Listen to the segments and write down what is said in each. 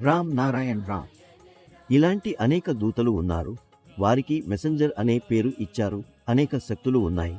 రామ్ నారాయణ్ రామ్. ఇలాంటి అనేక దూతలు ఉన్నారు. వారికి మెసెంజర్ అనే పేరు ఇచ్చారు. అనేక శక్తులు ఉన్నాయి.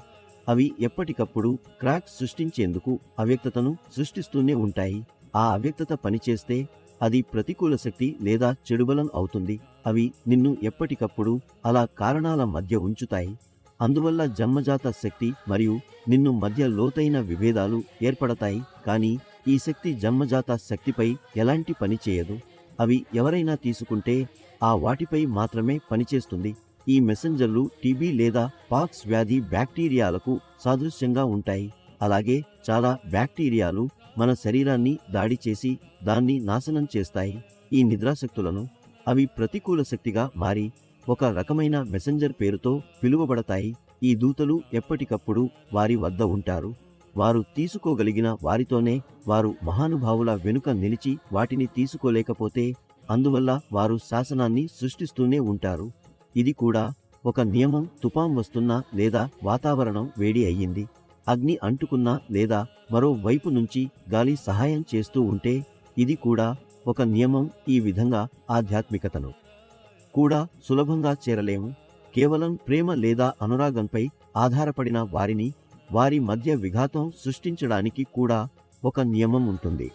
అవి ఎప్పటికప్పుడు క్రాక్ సృష్టించేందుకు అవ్యక్తతను సృష్టిస్తూనే ఉంటాయి. ఆ అవ్యక్తత పనిచేస్తే అది ప్రతికూల శక్తి లేదా చెడుబలం అవుతుంది. అవి నిన్ను ఎప్పటికప్పుడు అలా కారణాల మధ్య ఉంచుతాయి. అందువల్ల జన్మజాత శక్తి మరియు నిన్ను మధ్య లోతైన విభేదాలు ఏర్పడతాయి. కానీ ఈ శక్తి జన్మజాత శక్తిపై ఎలాంటి పని చేయదు. అవి ఎవరైనా తీసుకుంటే ఆ వాటిపై మాత్రమే పనిచేస్తుంది. ఈ మెసెంజర్లు టీబీ లేదా పాక్స్ వ్యాధి బ్యాక్టీరియాలకు సాదృశ్యంగా ఉంటాయి. అలాగే చాలా బ్యాక్టీరియాలు మన శరీరాన్ని దాడి చేసి దాన్ని నాశనం చేస్తాయి. ఈ నిద్రాశక్తులను అవి ప్రతికూల శక్తిగా మారి ఒక రకమైన మెసెంజర్ పేరుతో పిలువబడతాయి. ఈ దూతలు ఎప్పటికప్పుడు వారి వద్ద ఉంటారు. వారు తీసుకోగలిగిన వారితోనే వారు మహానుభావుల వెనుక నిలిచి వాటిని తీసుకోలేకపోతే అందువల్ల వారు శాసనాన్ని సృష్టిస్తూనే ఉంటారు. ఇది కూడా ఒక నియమం. తుఫాన్ వస్తున్నా లేదా వాతావరణం వేడి అయ్యింది, అగ్ని అంటుకున్నా లేదా మరో వైపు నుంచి గాలి సహాయం చేస్తూ ఉంటే ఇది కూడా ఒక నియమం. ఈ విధంగా ఆధ్యాత్మికతను కూడా సులభంగా చేరలేము. కేవలం ప్రేమ లేదా అనురాగంపై ఆధారపడిన వారిని వారి మధ్య విఘాతం సృష్టించడానికి కూడా ఒక నియమం ఉంటుంది.